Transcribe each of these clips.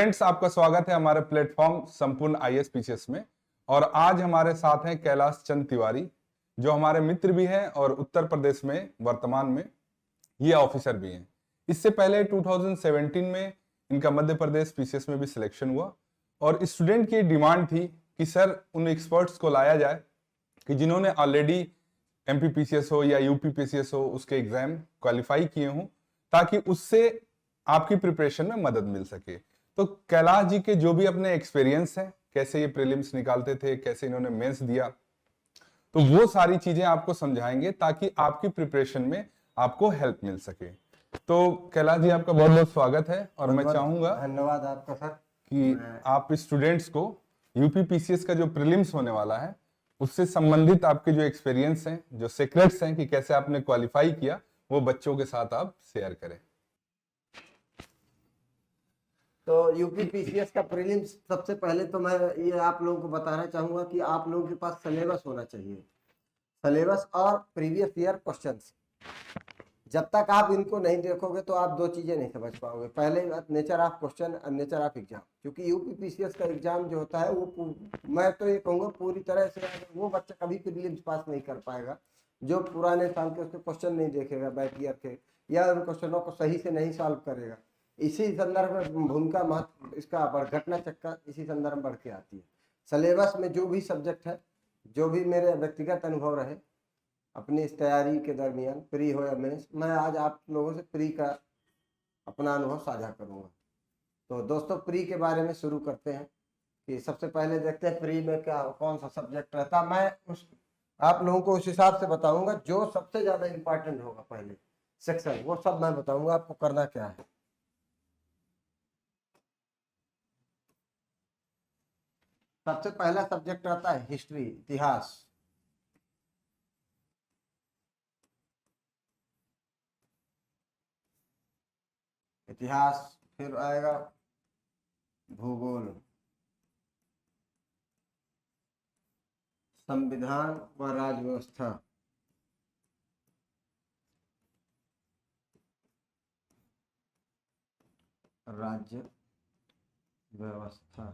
Friends, आपका स्वागत है हमारे प्लेटफॉर्म संपूर्ण आईएएस पीसीएस में। और आज हमारे साथ हैं कैलाश चंद तिवारी, जो हमारे मित्र भी हैं और उत्तर प्रदेश में वर्तमान में ये ऑफिसर भी हैं। इससे पहले 2017 में इनका मध्य प्रदेश पीसीएस में भी सिलेक्शन हुआ और स्टूडेंट की डिमांड थी कि सर उन एक्सपर्ट्स को लाया जाए कि जिन्होंने ऑलरेडी एमपी पीसीएस हो या यूपी पीसीएस हो उसके एग्जाम क्वालिफाई किए हों, ताकि उससे आपकी प्रिपरेशन में मदद मिल सके। तो कैलाश जी के जो भी अपने एक्सपीरियंस हैं, कैसे ये प्रीलिम्स निकालते थे, कैसे इन्होंने मेंस दिया, तो वो सारी चीजें आपको समझाएंगे ताकि आपकी प्रिपरेशन में आपको हेल्प मिल सके। तो कैलाश जी, आपका बहुत बहुत स्वागत है। और मैं चाहूंगा, धन्यवाद आपका सर, कि आप स्टूडेंट्स को यूपी पीसीएस का जो प्रीलिम्स होने वाला है उससे संबंधित आपके जो एक्सपीरियंस हैं, जो सीक्रेट्स हैं कि कैसे आपने क्वालिफाई किया, वो बच्चों के साथ आप शेयर करें। तो यूपी पीसीएस का प्रीलिम्स, सबसे पहले तो मैं ये आप लोगों को बताना चाहूंगा कि आप लोगों के पास सिलेबस होना चाहिए। सिलेबस और प्रीवियस ईयर क्वेश्चंस, जब तक आप इनको नहीं देखोगे तो आप दो चीजें नहीं समझ पाओगे। पहले नेचर ऑफ क्वेश्चन और नेचर ऑफ एग्जाम, क्योंकि यूपी पीसीएस का एग्जाम जो होता है वो, मैं तो ये कहूँगा पूरी तरह से वो बच्चा कभी प्रीलिम्स पास नहीं कर पाएगा जो पुराने साल के उसके क्वेश्चन नहीं देखेगा बैक ईयर के, या उन क्वेश्चनों को सही से नहीं सॉल्व करेगा। इसी संदर्भ में भूमिका महत्व इसका घटना चक्कर इसी संदर्भ में बढ़ के आती है। सिलेबस में जो भी सब्जेक्ट है, जो भी मेरे व्यक्तिगत अनुभव रहे अपनी इस तैयारी के दरमियान, प्री हो या मेंस, मैं आज आप लोगों से प्री का अपना अनुभव साझा करूंगा। तो दोस्तों, प्री के बारे में शुरू करते हैं कि सबसे पहले देखते हैं प्री में क्या कौन सा सब्जेक्ट रहता। मैं आप लोगों को उस हिसाब से बताऊंगा जो सबसे ज्यादा इंपॉर्टेंट होगा पहले सेक्शन, वो सब मैं बताऊंगा आपको करना क्या है। सबसे पहला सब्जेक्ट रहता है हिस्ट्री, इतिहास। इतिहास, फिर आएगा भूगोल, संविधान व राज्य व्यवस्था, राज्य व्यवस्था,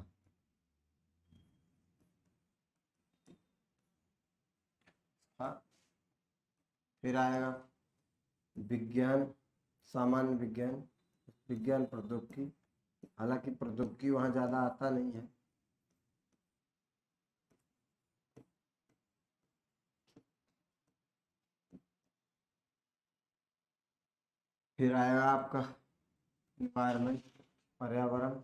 फिर आएगा विज्ञान, सामान्य विज्ञान, विज्ञान प्रौद्योगिकी, हालांकि प्रौद्योगिकी वहां ज्यादा आता नहीं है। फिर आएगा आपका एनवायरमेंट, पर्यावरण,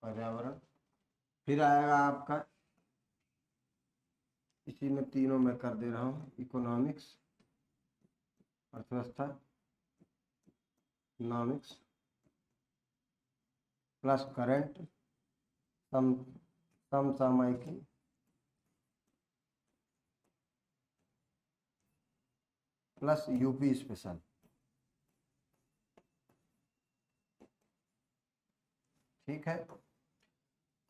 पर्यावरण। फिर आएगा आपका, इसी में तीनों में कर दे रहा हूँ, इकोनॉमिक्स, अर्थव्यवस्था, इकोनॉमिक्स प्लस करंट, समसामयिकी, प्लस यूपी स्पेशल। ठीक है।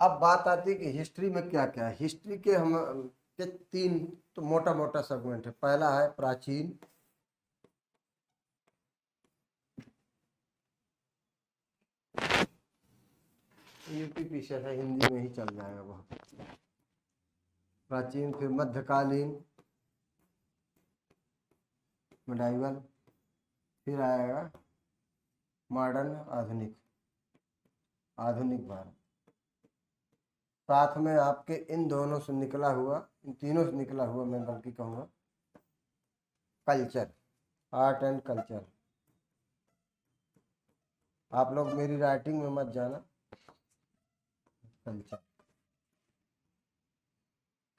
अब बात आती है कि हिस्ट्री में क्या क्या है। हिस्ट्री के हम के तीन तो मोटा मोटा सेगमेंट है। पहला है प्राचीन, यूपी पीसीएस है, हिंदी में ही चल जाएगा बहुत, प्राचीन। फिर मध्यकालीन, मिडाइवल, फिर आएगा मॉडर्न, आधुनिक, आधुनिक भारत। साथ में आपके इन दोनों से निकला हुआ, इन तीनों से निकला हुआ, मैं बल्कि कहूँगा कल्चर, आर्ट एंड कल्चर। आप लोग मेरी राइटिंग में मत जाना, कल्चर।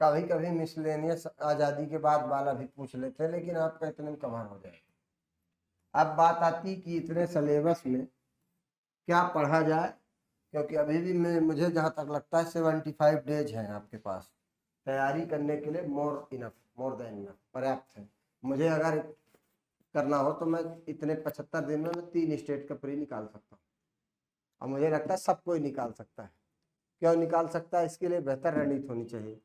कभी कभी मिसलेनियस आज़ादी के बाद वाला भी पूछ लेते हैं, लेकिन आपका इतने में कवर हो जाएगा। अब बात आती कि इतने सिलेबस में क्या पढ़ा जाए, क्योंकि अभी भी मुझे जहाँ तक लगता है 75 डेज हैं आपके पास तैयारी करने के लिए। मोर देन इनफ, पर्याप्त है। मुझे अगर करना हो तो मैं इतने 75 दिन में मैं 3 स्टेट का प्री निकाल सकता हूँ। और मुझे लगता है सब कोई निकाल सकता है। क्यों निकाल सकता है? इसके लिए बेहतर रणनीति होनी चाहिए।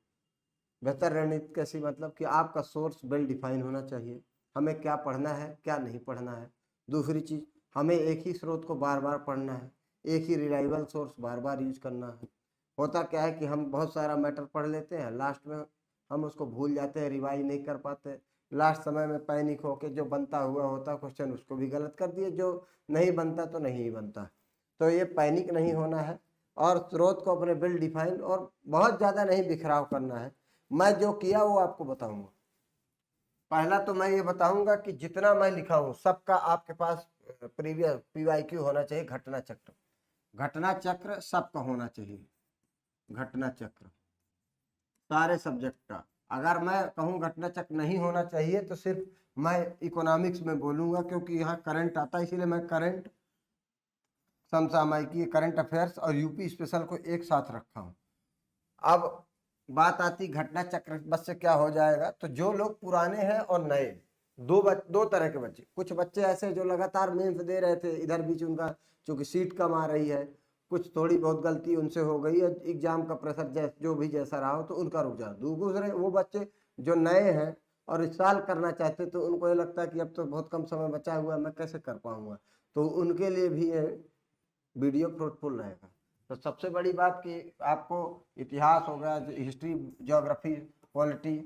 बेहतर रणनीति कैसी? मतलब कि आपका सोर्स वेल डिफाइन होना चाहिए, हमें क्या पढ़ना है क्या नहीं पढ़ना है। दूसरी चीज़, हमें एक ही स्रोत को बार बार पढ़ना है, एक ही रिलायबल सोर्स बार बार यूज करना है। होता क्या है कि हम बहुत सारा मैटर पढ़ लेते हैं, लास्ट में हम उसको भूल जाते हैं, रिवाइज नहीं कर पाते, लास्ट समय में पैनिक होके जो बनता हुआ होता क्वेश्चन उसको भी गलत कर दिए, जो नहीं बनता तो नहीं ही बनता। तो ये पैनिक नहीं होना है और स्रोत को अपने वेल डिफाइन और बहुत ज़्यादा नहीं बिखराव करना है। मैं जो किया वो आपको बताऊंगा। पहला तो मैं ये बताऊंगा कि जितना मैं लिखा हूँ सबका आपके पास प्रीवियस PYQ होना चाहिए। घटना चक्र, घटना चक्र सबका होना चाहिए। घटना चक्र सारे सब्जेक्ट का। अगर मैं कहूँ घटना चक्र नहीं होना चाहिए तो सिर्फ मैं इकोनॉमिक्स में बोलूंगा, क्योंकि यहाँ करंट आता है, इसीलिए मैं करंट, समसामयिकी, करंट अफेयर्स और यूपी स्पेशल को एक साथ रखा हूँ। अब बात आती घटना चक्र बस से क्या हो जाएगा, तो जो लोग पुराने हैं और नए, दो तरह के बच्चे। कुछ बच्चे ऐसे जो लगातार मेंस दे रहे थे, इधर बीच उनका चूंकि सीट कम आ रही है, कुछ थोड़ी बहुत गलती उनसे हो गई है, एग्जाम का प्रेशर जो भी जैसा रहा हो तो उनका रुक जा। दूसरे वो बच्चे जो नए हैं और इस साल करना चाहते, तो उनको ये लगता है कि अब तो बहुत कम समय बचा हुआ है, मैं कैसे कर पाऊंगा, तो उनके लिए भी ये वीडियो फ्रूटफुल रहेगा। तो सबसे बड़ी बात कि आपको इतिहास हो गया, हिस्ट्री, ज्योग्राफी, पॉलिटी,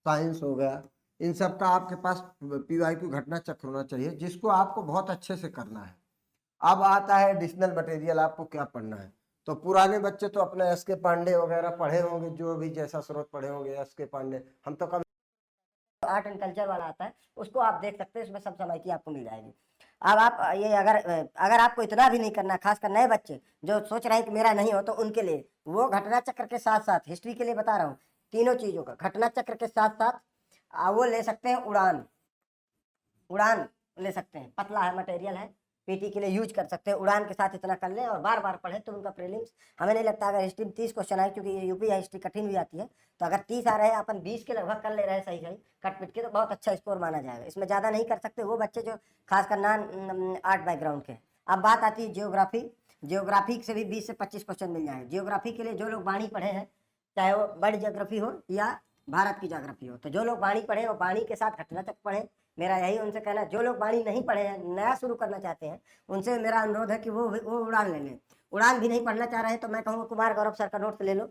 साइंस हो गया, इन सब का आपके पास PYQ घटना चक्र होना चाहिए, जिसको आपको बहुत अच्छे से करना है। अब आता है एडिशनल मटेरियल, आपको क्या पढ़ना है। तो पुराने बच्चे तो अपने SK पांडे वगैरह पढ़े होंगे, जो भी जैसा स्रोत पढ़े होंगे, SK पांडे। हम तो कभी आर्ट एंड कल्चर वाला आता है उसको आप देख सकते हैं, उसमें सब समय की आपको मिल जाएगी। अब आप ये अगर आपको इतना भी नहीं करना, खासकर नए बच्चे जो सोच रहे हैं कि मेरा नहीं हो, तो उनके लिए वो घटना चक्र के साथ साथ, हिस्ट्री के लिए बता रहा हूँ, तीनों चीजों का घटना चक्र के साथ साथ वो ले सकते हैं उड़ान। उड़ान ले सकते हैं, पतला है मटेरियल है, PT के लिए यूज कर सकते हैं। उड़ान के साथ इतना कर लें और बार बार पढ़ें तो उनका प्रीलिम्स, हमें नहीं लगता अगर हिस्ट्री में 30 क्वेश्चन आए, क्योंकि ये यूपी हिस्ट्री कठिन भी आती है, तो अगर 30 आ रहे हैं, अपन 20 के लगभग कर ले रहे हैं सही सही कट पिट के, तो बहुत अच्छा स्कोर माना जाएगा। इसमें ज़्यादा नहीं कर सकते वो बच्चे जो खासकर नॉन आर्ट बैकग्राउंड के। अब बात आती है जियोग्राफी। जियोग्राफी से भी 20 से 25 क्वेश्चन मिल जाएंगे। जियोग्राफी के लिए जो लोग बाणी पढ़े हैं, चाहे वो वर्ल्ड ज्योग्राफी हो या भारत की ज्योग्राफी हो, तो जो लोग बाणी पढ़े वो बाणी के साथ घटना तक पढ़े। मेरा यही उनसे कहना है। जो लोग बाणी नहीं पढ़े हैं, नया शुरू करना चाहते हैं, उनसे मेरा अनुरोध है कि वो उड़ान ले लें। उड़ान भी नहीं पढ़ना चाह रहे हैं तो मैं कहूँगा कुमार गौरव सर का नोट्स ले लो,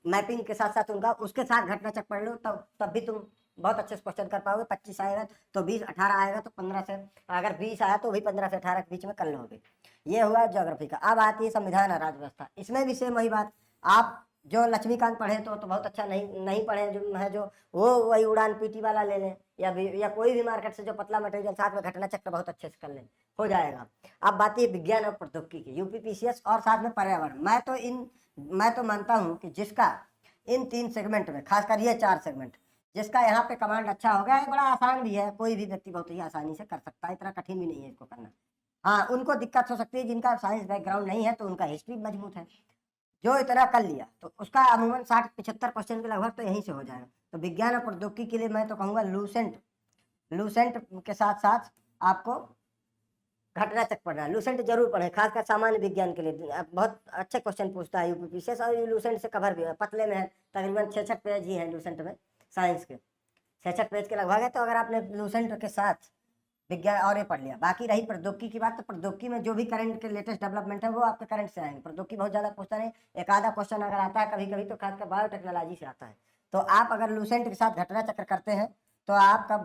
मैपिंग के साथ साथ उनका, उसके साथ घटना चक्र पढ़ लो, तब भी तुम बहुत अच्छे से क्वेश्चन कर पाओगे। 25 आएगा तो 20, 18 आएगा तो 15 से, अगर 20 आया तो भी 15 से 18 के बीच में कर लोगे। ये हुआ ज्योग्राफी का। अब आती है संविधान और राज्य व्यवस्था। इसमें भी सेम वही बात, आप जो लक्ष्मीकांत पढ़े तो बहुत अच्छा, नहीं पढ़े जो है, जो वो वही उड़ान PT वाला ले लें, या कोई भी मार्केट से जो पतला मटेरियल, साथ में घटना चक्र बहुत अच्छे से कर लें, हो जाएगा। अब बात है विज्ञान और प्रौद्योगिकी की, UP PCS और साथ में पर्यावरण। मैं तो मानता हूँ कि जिसका इन 3 सेगमेंट में, खासकर ये 4 सेगमेंट, जिसका यहाँ पे कमांड अच्छा हो गया है, बड़ा आसान भी है, कोई भी व्यक्ति बहुत ही आसानी से कर सकता है, इतना कठिन भी नहीं है इसको करना। हाँ, उनको दिक्कत हो सकती है जिनका साइंस बैकग्राउंड नहीं है, तो उनका हिस्ट्री मजबूत है, जो इतना कर लिया तो उसका अमूमन 60-75 क्वेश्चन के लगभग तो यहीं से हो जाएगा। तो विज्ञान और प्रौद्योगिकी के लिए मैं तो कहूँगा लूसेंट के साथ साथ आपको घटना चक्र पढ़ना है। लूसेंट जरूर पढ़ें, खासकर सामान्य विज्ञान के लिए बहुत अच्छे क्वेश्चन पूछता है UP PCS, और लूसेंट से कवर भी है, पतले में है, तकरीबन 66 पेज ही है लूसेंट में, साइंस के 66 पेज के लगभग है। तो अगर आपने लूसेंट के साथ विज्ञान और ये पढ़ लिया, बाकी रही प्रौद्योगिकी की बात, तो प्रौद्योगिकी में जो भी करंट के लेटेस्ट डेवलपमेंट है वो आपके करंट से आएंगे। प्रौद्योगिकी बहुत ज़्यादा पूछता नहीं, एक आधा क्वेश्चन अगर आता है कभी कभी, तो खासकर बायोटेक्नोलॉजी से आता है। तो आप अगर लूसेंट के साथ घटना चक्र करते हैं तो आपका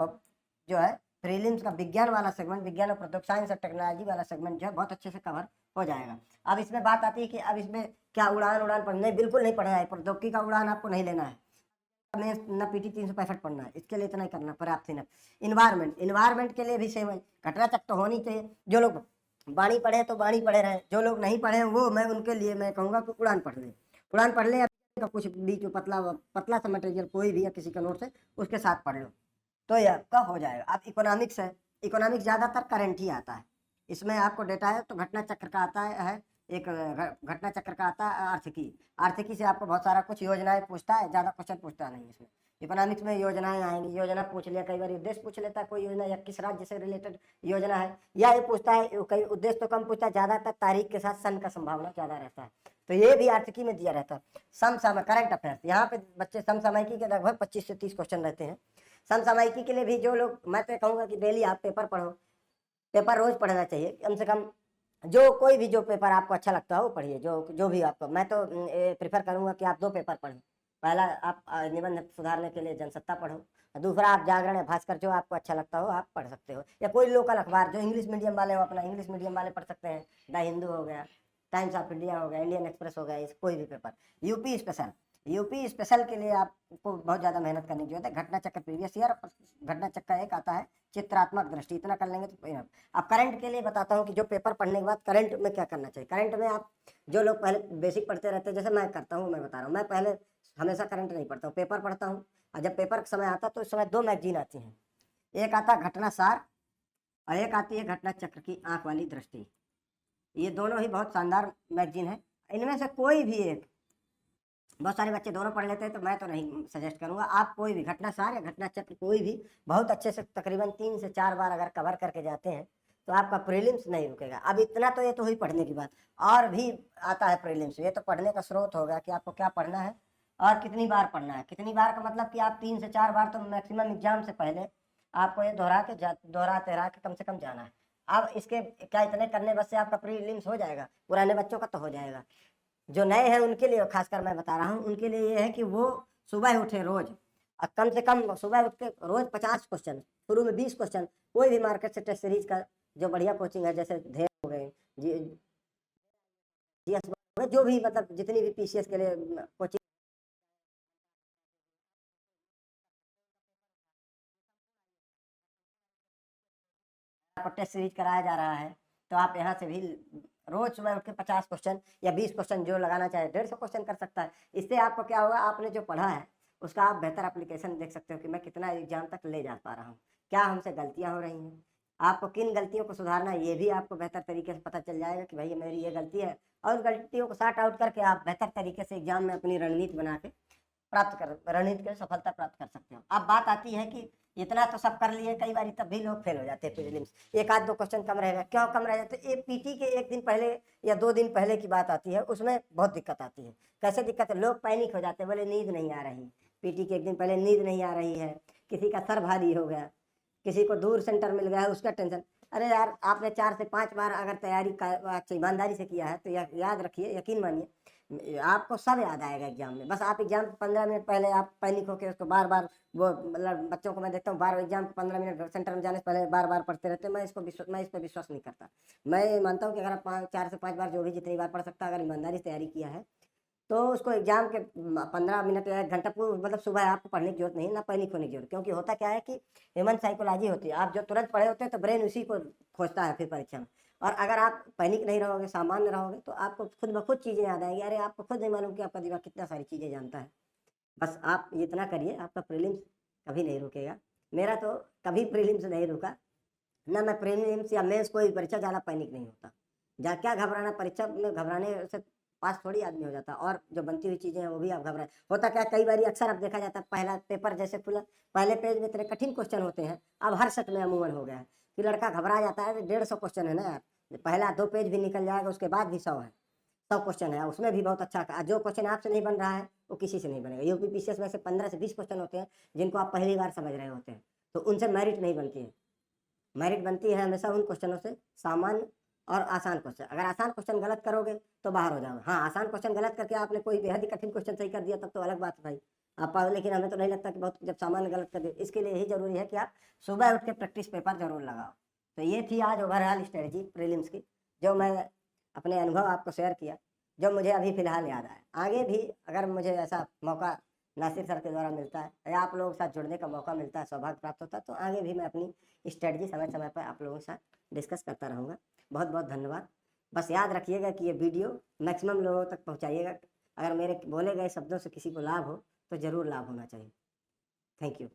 जो है प्रीलिम्स का विज्ञान वाला सेगमेंट, विज्ञान और प्रौद्योगिकी, साइंस और टेक्नोलॉजी वाला सेगमेंट जो है बहुत अच्छे से कवर हो जाएगा। अब इसमें बात आती है कि अब इसमें क्या उड़ान पढ़ना है? बिल्कुल नहीं पढ़ना है, प्रौद्योगिकी का उड़ान आपको नहीं लेना है, न PT 365 पढ़ना है, इसके लिए इतना ही करना पर्याप्त है। इन्वायरमेंट के लिए भी सेम है, घटना चक्र तो होनी चाहिए। जो लोग बाणी पढ़े तो बाणी पढ़े रहे, जो लोग नहीं पढ़े वो मैं उनके लिए मैं कहूँगा कि उड़ान पढ़ लें, या कुछ बीच में पतला सा मटेरियल कोई भी या किसी का नोट से उसके साथ पढ़ लो, तो ये आपका हो जाएगा। अब इकोनॉमिक्स है, इकोनॉमिक्स ज़्यादातर करंट ही आता है, इसमें आपको डेटा है तो घटना चक्र का आता है, एक घटना चक्र का आता है आर्थिकी। आर्थिकी से आपको बहुत सारा कुछ योजनाएं पूछता है, ज़्यादा क्वेश्चन पूछता नहीं इसमें। इकोनॉमिक्स में योजनाएं आएंगी, योजना पूछ लिया, कई बार उद्देश्य पूछ लेता है कोई योजना या किस राज्य से रिलेटेड योजना है, या ये पूछता है कई उद्देश्य तो कम पूछता है, ज्यादातर तारीख के साथ सन का संभावना ज्यादा रहता है। तो ये भी आर्थिकी में दिया रहता है। समसामयिक करंट अफेयर्स, यहाँ पे बच्चे समसामयिकी के लगभग 25 से 30 क्वेश्चन रहते हैं। समसामयिकी के लिए भी जो लोग, मैं तो कहूँगा कि डेली आप पेपर पढ़ो, पेपर रोज पढ़ना चाहिए कम से कम। जो कोई भी जो पेपर आपको अच्छा लगता हो वो पढ़िए, जो भी आपको, मैं तो प्रेफर करूंगा कि आप 2 पेपर पढ़ें। पहला आप निबंध सुधारने के लिए जनसत्ता पढ़ो, और दूसरा आप जागरण या भास्कर, जो आपको अच्छा लगता हो आप पढ़ सकते हो, या कोई लोकल अखबार जो इंग्लिश मीडियम वाले हो अपना इंग्लिश मीडियम वाले पढ़ सकते हैं, द हिंदू हो गया, टाइम्स ऑफ इंडिया हो गया, इंडियन एक्सप्रेस हो गया, इस कोई भी पेपर। यूपी स्पेशल के लिए आपको बहुत ज़्यादा मेहनत करने की जरूरत है। घटना चक्र प्रीवियस ईयर, घटना चक्र एक आता है चित्रात्मक दृष्टि, इतना कर लेंगे तो enough। अब करंट के लिए बताता हूँ कि जो पेपर पढ़ने के बाद करंट में क्या करना चाहिए। करंट में आप जो लोग पहले बेसिक पढ़ते रहते हैं, जैसे मैं करता हूँ, मैं बता रहा हूँ, मैं पहले हमेशा करंट नहीं पढ़ता हूँ, पेपर पढ़ता हूँ। और जब पेपर का समय आता है तो उस समय 2 मैगजीन आती हैं, एक आता है घटना सार और एक आती है घटना चक्र की आंख वाली दृष्टि। ये दोनों ही बहुत शानदार मैगजीन है। इनमें से कोई भी एक, बहुत सारे बच्चे दोनों पढ़ लेते हैं, तो मैं तो नहीं सजेस्ट करूंगा। आप कोई भी घटना सार या घटना चक्र कोई भी बहुत अच्छे से तकरीबन 3 से 4 बार अगर कवर करके जाते हैं तो आपका प्रीलिम्स नहीं रुकेगा। अब इतना तो ये तो हुई पढ़ने की बात, और भी आता है प्रीलिम्स। ये तो पढ़ने का स्रोत होगा कि आपको क्या पढ़ना है और कितनी बार पढ़ना है। कितनी बार का मतलब कि आप 3 से 4 बार तो मैक्सिमम एग्जाम से पहले आपको ये दोहरा तेहरा के कम से कम जाना है। अब इसके क्या इतने करने बस से आपका प्रीलिम्स हो जाएगा? पुराने बच्चों का तो हो जाएगा। जो नए हैं उनके लिए खासकर मैं बता रहा हूँ, उनके लिए ये है कि वो सुबह उठे रोज, और कम से कम सुबह उठ के रोज 50 क्वेश्चन, शुरू में 20 क्वेश्चन, कोई भी मार्केट से टेस्ट सीरीज का जो बढ़िया कोचिंग है, जैसे ढेर हो गए, जीएस हो गए, जो भी मतलब जितनी भी पीसीएस के लिए कोचिंग टेस्ट सीरीज कराया जा रहा है, तो आप यहाँ से भी रोज सुबह उठ के 50 क्वेश्चन या 20 क्वेश्चन जो लगाना चाहे 150 क्वेश्चन कर सकता है। इससे आपको क्या होगा, आपने जो पढ़ा है उसका आप बेहतर एप्लीकेशन देख सकते हो कि मैं कितना एग्जाम तक ले जा पा रहा हूँ, क्या हमसे गलतियाँ हो रही हैं, आपको किन गलतियों को सुधारना है, ये भी आपको बेहतर तरीके से पता चल जाएगा कि भाई मेरी ये गलती है, और उस गलतियों को सॉर्ट आउट करके आप बेहतर तरीके से एग्जाम में अपनी रणनीति बना के रणनीति के सफलता प्राप्त कर सकते हो। अब बात आती है कि इतना तो सब कर लिए, कई बार तब भी लोग फेल हो जाते हैं प्रीलिम्स, 1 आध 2 क्वेश्चन कम रहेगा। क्यों कम रह जाते? ये पीटी के 1 दिन पहले या 2 दिन पहले की बात आती है, उसमें बहुत दिक्कत आती है। कैसे दिक्कत है? लोग पैनिक हो जाते हैं, बोले नींद नहीं आ रही, पीटी के 1 दिन पहले नींद नहीं आ रही है, किसी का सर भारी हो गया, किसी को दूर सेंटर मिल गया है, उसका टेंशन। अरे यार, आपने 4 से 5 बार अगर तैयारी का ईमानदारी से किया है तो याद रखिए, यकीन मानिए आपको सब याद आएगा एग्जाम में। बस आप एग्जाम 15 मिनट पहले आप पैनिक होकर उसको बार बार, वो मतलब बच्चों को मैं देखता हूँ बार एग्जाम 15 मिनट सेंटर में जाने से पहले बार बार पढ़ते रहते हैं। मैं इस पर विश्वास नहीं करता। मैं मानता हूँ कि अगर आप 4 से 5 बार जो भी जितनी बार पढ़ सकता है, अगर ईमानदारी से तैयारी किया है तो उसको एग्जाम के 15 मिनट या 1 घंटा पूर्व, मतलब सुबह आपको पढ़ने की जरूरत नहीं, ना पैनिक होने की जरूरत। क्योंकि होता क्या है कि ह्यूमन साइकोलॉजी होती है, आप जो तुरंत पढ़े होते हैं तो ब्रेन उसी को खोजता है फिर परीक्षा में। और अगर आप पैनिक नहीं रहोगे, सामान्य रहोगे, तो आपको खुद ब खुद चीज़ें याद आएंगी। अरे आपको खुद नहीं मालूम कि आपका दिमाग कितना सारी चीज़ें जानता है। बस आप इतना करिए, आपका प्रीलिम्स कभी नहीं रुकेगा। मेरा तो कभी प्रीलिम्स नहीं रुका, ना मैं प्रीलिम्स या मेंस कोई परीक्षा ज़्यादा पैनिक नहीं होता। जा क्या घबराना, परीक्षा में घबराने से पास थोड़ी आदमी हो जाता। और जो बनती हुई चीज़ें हैं वो भी आप घबराए। होता क्या, कई बार अक्सर अब देखा जाता है, पहला पेपर जैसे खुला, पहले पेज में इतने कठिन क्वेश्चन होते हैं, अब हर सेट में अमूमन हो गया है कि लड़का घबरा जाता है। 150 क्वेश्चन है ना यार, पहला 2 पेज भी निकल जाएगा, उसके बाद भी 100 है, 100 क्वेश्चन है, उसमें भी बहुत अच्छा। जो क्वेश्चन आपसे नहीं बन रहा है वो किसी से नहीं बनेगा। यूपी पीसीएस में से 15 से 20 क्वेश्चन होते हैं जिनको आप पहली बार समझ रहे होते हैं, तो उनसे मेरिट नहीं बनती है। मेरिट बनती है हमेशा उन क्वेश्चनों से, सामान्य और आसान क्वेश्चन। अगर आसान क्वेश्चन गलत करोगे तो बाहर हो जाओगे। हाँ, आसान क्वेश्चन गलत करके आपने कोई बेहद ही कठिन क्वेश्चन सही कर दिया तब तो अलग बात है भाई, आप। लेकिन हमें तो नहीं लगता कि बहुत, जब सामान्य गलत कर दिए। इसके लिए यही जरूरी है कि आप सुबह उठ के प्रैक्टिस पेपर जरूर लगाओ। तो ये थी आज ओवरऑल स्ट्रेटजी प्रीलिम्स की, जो मैं अपने अनुभव आपको शेयर किया, जो मुझे अभी फिलहाल याद आया। आगे भी अगर मुझे ऐसा मौका नासिर सर के द्वारा मिलता है या आप लोगों के साथ जुड़ने का मौका मिलता है, सौभाग्य प्राप्त होता है, तो आगे भी मैं अपनी स्ट्रेटजी समय समय पर आप लोगों के साथ डिस्कस करता रहूँगा। बहुत बहुत धन्यवाद। बस याद रखिएगा कि ये वीडियो मैक्सिमम लोगों तक पहुँचाइएगा। अगर मेरे बोले गए शब्दों से किसी को लाभ हो तो ज़रूर लाभ होना चाहिए। Thank you.